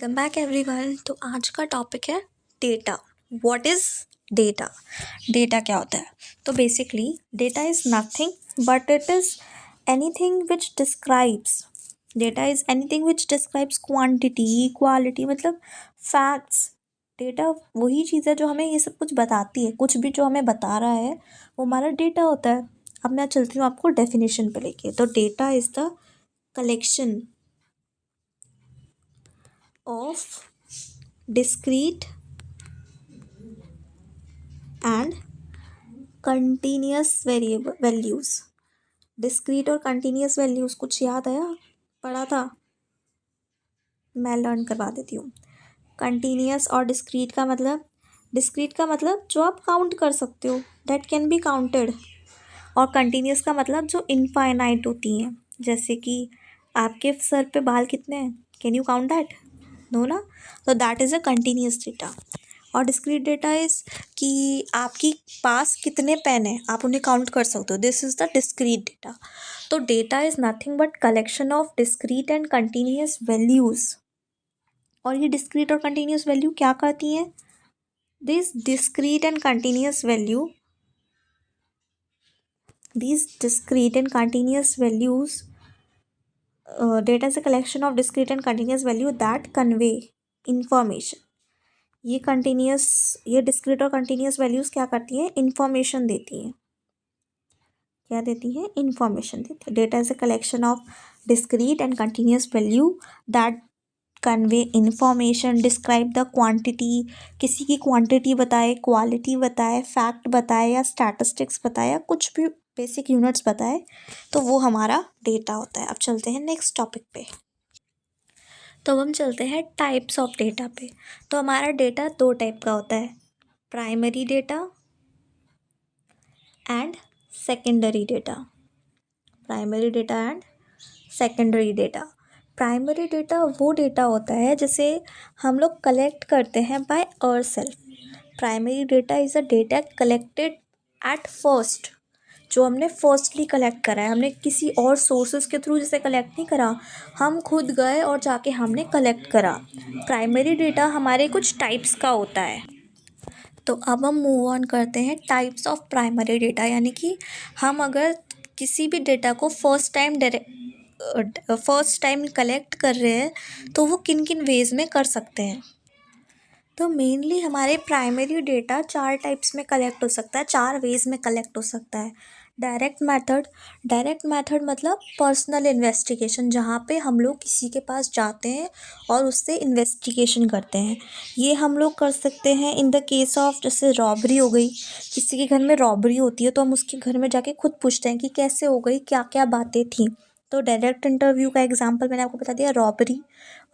Welcome back everyone. तो आज का टॉपिक है data. What is data? Data क्या होता है? तो basically data is nothing but it is anything which describes data is anything which describes quantity, quality, मतलब फैक्ट्स। डेटा वही चीज़ है जो हमें ये सब कुछ बताती है। कुछ भी जो हमें बता रहा है वो हमारा डेटा होता है। अब मैं चलती हूँ आपको डेफिनेशन पे लेके। तो data is the collection of discrete and continuous variable values। Discrete और कंटिन्यूस वैल्यूज़ कुछ याद आया? पढ़ा था? मैं लर्न करवा देती हूँ। कंटिन्यूस और डिस्क्रीट का मतलब जो आप काउंट कर सकते हो, दैट कैन बी काउंटेड। और कंटिन्यूस का मतलब जो इनफाइनाइट होती हैं, जैसे कि आपके सर पे बाल कितने हैं? Can you count that? No ना। तो that is a continuous data. और डिस्क्रीट डेटा इज़ कि आपकी पास कितने पेन हैं, आप उन्हें काउंट कर सकते हो। This is the discrete data. तो data is nothing but collection of discrete and continuous values. और ये डिस्क्रीट और कंटिन्यूस वैल्यू क्या करती हैं? This discrete and continuous value these discrete and continuous values data is a collection of discrete and continuous value that convey information। ये discrete और continuous values क्या करती हैं? इंफॉर्मेशन देती हैं। क्या देती हैं? इंफॉर्मेशन देती है। Data is a collection of discrete and continuous value that convey information, describe the quantity, किसी की क्वांटिटी बताए, क्वालिटी बताए, फैक्ट बताए या स्टैटिस्टिक्स बताए या कुछ भी बेसिक यूनिट्स बताए, तो वो हमारा डेटा होता है। अब चलते हैं नेक्स्ट टॉपिक पे। तो हम चलते हैं टाइप्स ऑफ डेटा पे। तो हमारा डेटा दो टाइप का होता है, primary data and secondary data. Primary data and secondary data. Primary data वो डेटा होता है जिसे हम लोग कलेक्ट करते हैं by ourselves. Primary data is a data collected at first, जो हमने फर्स्टली कलेक्ट करा है। हमने किसी और सोर्सेज के थ्रू जिसे कलेक्ट नहीं करा, हम खुद गए और जाके हमने कलेक्ट करा। प्राइमरी डेटा हमारे कुछ टाइप्स का होता है। तो अब हम मूव ऑन करते हैं टाइप्स ऑफ प्राइमरी डेटा, यानी कि हम अगर किसी भी डेटा को फर्स्ट टाइम कलेक्ट कर रहे हैं तो वो किन किन वेज़ में कर सकते हैं। तो मेनली हमारे प्राइमरी डेटा चार टाइप्स में कलेक्ट हो सकता है, चार वेज़ में कलेक्ट हो सकता है। डायरेक्ट मेथड मतलब पर्सनल इन्वेस्टिगेशन, जहाँ पे हम लोग किसी के पास जाते हैं और उससे इन्वेस्टिगेशन करते हैं। ये हम लोग कर सकते हैं इन द केस ऑफ, जैसे रॉबरी हो गई, किसी के घर में रॉबरी होती है तो हम उसके घर में जाके खुद पूछते हैं कि कैसे हो गई, क्या क्या बातें थी। तो डायरेक्ट इंटरव्यू का एग्जांपल मैंने आपको बता दिया, रॉबरी।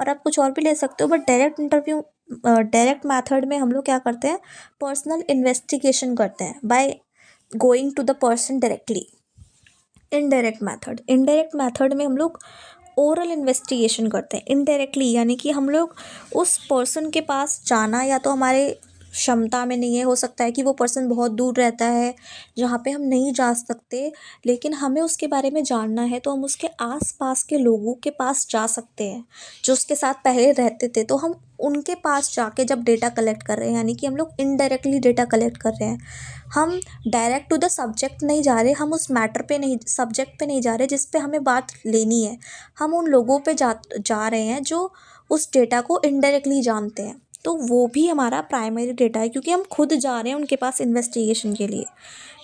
और आप कुछ और भी ले सकते हो, बट डायरेक्ट मेथड में हम लोग क्या करते हैं? पर्सनल इन्वेस्टिगेशन करते हैं by going to the person directly. Indirect method में हम लोग ओरल इन्वेस्टिगेशन करते हैं इनडायरेक्टली, यानी कि हम लोग उस पर्सन के पास जाना या तो हमारे क्षमता में नहीं है, हो सकता है कि वो पर्सन बहुत दूर रहता है जहाँ पे हम नहीं जा सकते, लेकिन हमें उसके बारे में जानना है तो हम उसके आसपास के लोगों के पास जा सकते हैं जो उसके साथ पहले रहते थे। तो हम उनके पास जाके जब डेटा कलेक्ट कर रहे हैं, यानी कि हम लोग इनडायरेक्टली डेटा कलेक्ट कर रहे हैं। हम डायरेक्ट टू द सब्जेक्ट नहीं जा रहे, हम उस मैटर पे नहीं, सब्जेक्ट पे नहीं जा रहे जिस पे हमें बात लेनी है। हम उन लोगों पे जा रहे हैं जो उस डेटा को इनडायरेक्टली जानते हैं। तो वो भी हमारा प्राइमरी डेटा है, क्योंकि हम खुद जा रहे हैं उनके पास इन्वेस्टिगेशन के लिए।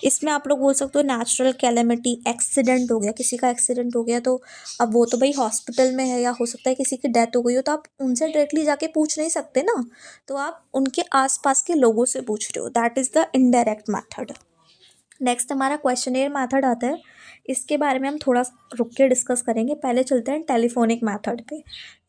इसमें आप लोग बोल सकते हो नेचुरल कैलेमिटी, एक्सीडेंट हो गया, किसी का एक्सीडेंट हो गया तो अब वो तो भाई हॉस्पिटल में है, या हो सकता है किसी की डेथ हो गई हो, तो आप उनसे डायरेक्टली जाके पूछ नहीं सकते ना, तो आप उनके आसपास के लोगों से पूछ रहे हो। That is the indirect method. Next हमारा क्वेश्चनेयर मैथड आता है। इसके बारे में हम थोड़ा रुक के डिस्कस करेंगे। पहले चलते हैं टेलीफोनिक मैथड पे।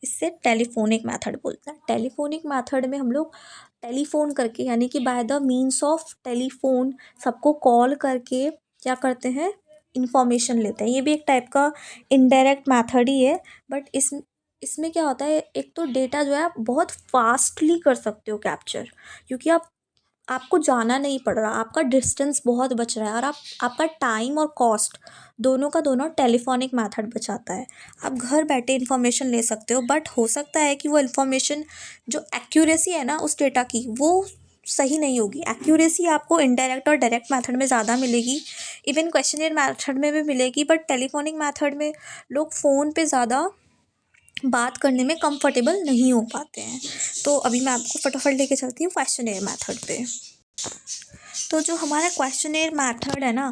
इससे टेलीफोनिक मैथड बोलते हैं। टेलीफोनिक मैथड में हम लोग टेलीफोन करके, यानी कि by the means of telephone सबको कॉल करके क्या करते हैं? इंफॉर्मेशन लेते हैं। ये भी एक टाइप का इनडायरेक्ट मैथड ही है, बट इसमें क्या होता है, एक तो डेटा जो है आप बहुत फास्टली कर सकते हो कैप्चर, क्योंकि आप आपको जाना नहीं पड़ रहा, आपका डिस्टेंस बहुत बच रहा है, और आपका टाइम और कॉस्ट दोनों का दोनों टेलीफोनिक मेथड बचाता है। आप घर बैठे इन्फॉर्मेशन ले सकते हो, बट हो सकता है कि वो इन्फॉर्मेशन जो एक्यूरेसी है ना उस डेटा की, वो सही नहीं होगी। एक्यूरेसी आपको इनडायरेक्ट और डायरेक्ट मेथड में ज़्यादा मिलेगी, इवन क्वेश्चनियर मेथड में भी मिलेगी, बट टेलीफोनिक मेथड में लोग फ़ोन पे ज़्यादा बात करने में कंफर्टेबल नहीं हो पाते हैं। तो अभी मैं आपको फटाफट लेके चलती हूँ क्वेश्चनियर मेथड पे। तो जो हमारा क्वेश्चनियर मेथड है ना,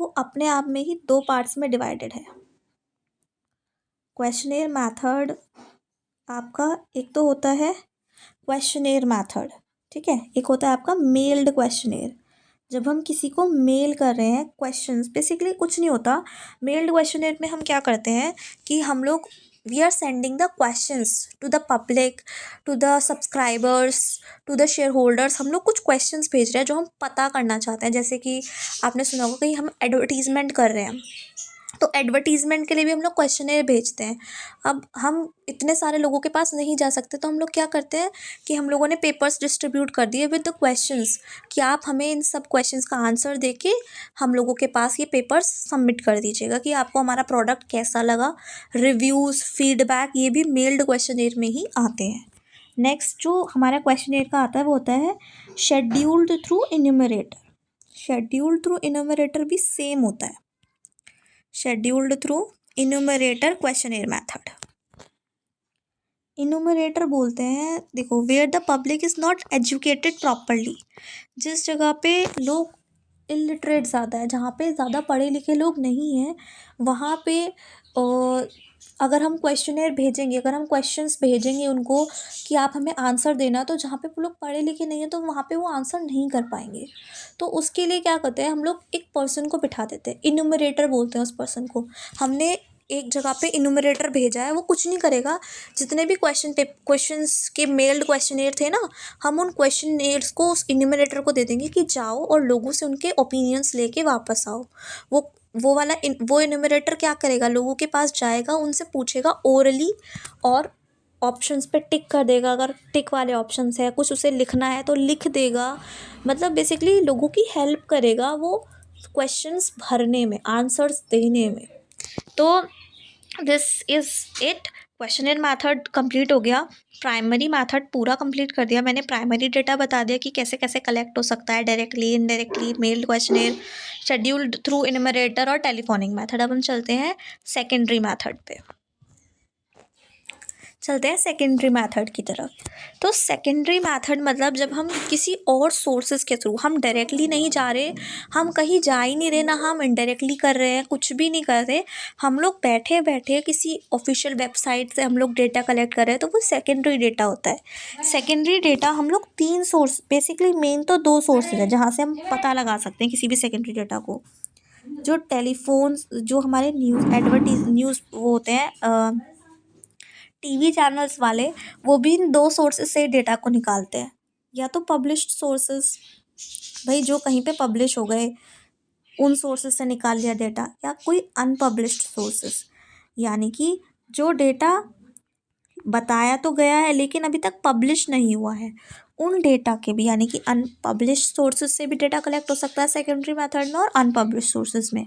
वो अपने आप में ही दो पार्ट्स में डिवाइडेड है। क्वेश्चनियर मेथड आपका एक तो होता है क्वेश्चनियर मेथड, ठीक है, एक होता है आपका मेल्ड क्वेश्चनियर। जब हम किसी को मेल कर रहे हैं क्वेश्चंस, बेसिकली कुछ नहीं होता। मेल्ड क्वेश्चनियर में हम क्या करते हैं कि हम लोग we are sending the questions to the public, to the subscribers, to the share holders. हम लोग कुछ क्वेश्चंस भेज रहे हैं जो हम पता करना चाहते हैं। जैसे कि आपने सुना होगा कहीं हम एडवर्टीजमेंट कर रहे हैं, तो एडवर्टीजमेंट के लिए भी हम लोग क्वेश्चनेयर भेजते हैं। अब हम इतने सारे लोगों के पास नहीं जा सकते, तो हम लोग क्या करते हैं कि हम लोगों ने पेपर्स डिस्ट्रीब्यूट कर दिए विद द क्वेश्चंस, कि आप हमें इन सब क्वेश्चंस का आंसर देके हम लोगों के पास ये पेपर्स सबमिट कर दीजिएगा कि आपको हमारा प्रोडक्ट कैसा लगा। रिव्यूज़, फीडबैक, ये भी मेल्ड क्वेश्चनेयर में ही आते हैं। नेक्स्ट जो हमारा क्वेश्चनेयर का आता है वो होता है scheduled through enumerator. Scheduled through enumerator भी सेम होता है, scheduled through enumerator questionnaire method. Enumerator बोलते हैं, देखो, where the public is not educated properly. जिस जगह पे लोग इलिटरेट ज़्यादा है, जहाँ पे ज़्यादा पढ़े लिखे लोग नहीं हैं, वहाँ पे अगर हम क्वेश्चनियर भेजेंगे, अगर हम क्वेश्चंस भेजेंगे उनको कि आप हमें आंसर देना, तो जहाँ पे वो लोग पढ़े लिखे नहीं हैं तो वहाँ पे वो आंसर नहीं कर पाएंगे। तो उसके लिए क्या करते हैं, हम लोग एक पर्सन को बिठा देते हैं, इन्यूमरेटर बोलते हैं उस पर्सन को। हमने एक जगह पे इन्यूमरेटर भेजा है, वो कुछ नहीं करेगा। जितने भी क्वेश्चंस के मेल्ड क्वेश्चनियर थे ना, हम उन क्वेश्चनियर्स को उस इन्यूमरेटर को दे देंगे कि जाओ और लोगों से उनके ओपिनियंस लेके वापस आओ। वो इन्यूमरेटर क्या करेगा, लोगों के पास जाएगा, उनसे पूछेगा ओरली, और ऑप्शंस पे टिक कर देगा। अगर टिक वाले ऑप्शंस है, कुछ उसे लिखना है तो लिख देगा। मतलब बेसिकली लोगों की हेल्प करेगा वो क्वेश्चंस भरने में, आंसर्स देने में। तो this is it. Questionnaire method complete हो गया। प्राइमरी मेथड पूरा कंप्लीट कर दिया मैंने। प्राइमरी डेटा बता दिया कि कैसे कैसे कलेक्ट हो सकता है, directly, indirectly, meld questionnaire, scheduled through enumerator और टेलीफोनिक मेथड। अब हम चलते हैं सेकेंडरी मेथड पे, चलते हैं सेकेंडरी मेथड की तरफ। तो सेकेंडरी मेथड मतलब जब हम किसी और सोर्सेज के थ्रू, हम डायरेक्टली नहीं जा रहे, हम कहीं जा ही नहीं रहे, ना हम इनडायरेक्टली कर रहे हैं, कुछ भी नहीं कर रहे, हम लोग बैठे बैठे किसी ऑफिशियल वेबसाइट से हम लोग डेटा कलेक्ट कर रहे हैं, तो वो सेकेंडरी डेटा होता है। सेकेंडरी डेटा हम लोग तीन सोर्स, बेसिकली मेन तो दो सोर्सेज है जहाँ से हम पता लगा सकते हैं किसी भी सेकेंडरी डेटा को। जो टेलीफोन्स, जो हमारे न्यूज़ वो होते हैं, टीवी चैनल्स वाले, वो भी इन दो सोर्सेज से डेटा को निकालते हैं। या तो पब्लिश्ड सोर्सेज, भाई जो कहीं पे पब्लिश हो गए उन सोर्सेज से निकाल लिया डेटा, या कोई अनपब्लिश्ड सोर्सेज, यानी कि जो डेटा बताया तो गया है लेकिन अभी तक पब्लिश नहीं हुआ है, उन डेटा के भी, यानी कि अनपब्लिश्ड सोर्सेज से भी डेटा कलेक्ट हो सकता है सेकेंडरी मेथड में, और अनपब्लिश्ड सोर्सेज में।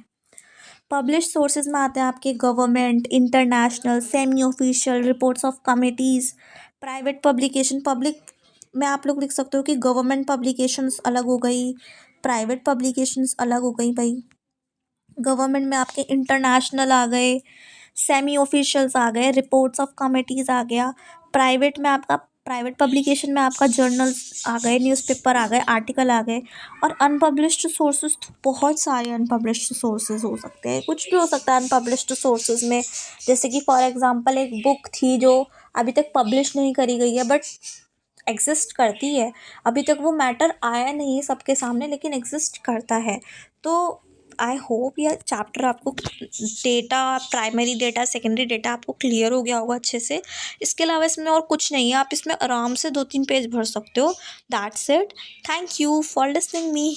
पब्लिश सोर्सेज में आते हैं आपके government, international, semi official, reports of committees, private publication. Public में आप लोग लिख सकते हो कि गवर्नमेंट पब्लिकेशंस अलग हो गई, प्राइवेट पब्लिकेशंस अलग हो गई। भाई गवर्नमेंट में आपके इंटरनेशनल आ गए, सेमी ऑफिशियल्स आ गए, रिपोर्ट्स ऑफ कमिटीज़ आ गया। प्राइवेट में आपका, प्राइवेट पब्लिकेशन में आपका जर्नल्स आ गए, न्यूज़पेपर आ गए, आर्टिकल आ गए। और अनपब्लिश्ड सोर्सेज तो बहुत सारे अनपब्लिश्ड सोर्सेज हो सकते हैं, कुछ भी हो सकता है अनपब्लिश्ड सोर्सेज में। जैसे कि फॉर एग्जांपल एक बुक थी जो अभी तक पब्लिश नहीं करी गई है, बट एग्जिस्ट करती है। अभी तक वो मैटर आया नहीं है सबके सामने, लेकिन एग्जिस्ट करता है। तो आई होप यह चैप्टर आपको, data, primary data, secondary data आपको क्लियर हो गया होगा अच्छे से। इसके अलावा इसमें और कुछ नहीं है, आप इसमें आराम से 2-3 पेज भर सकते हो। That's it. Thank you for listening me.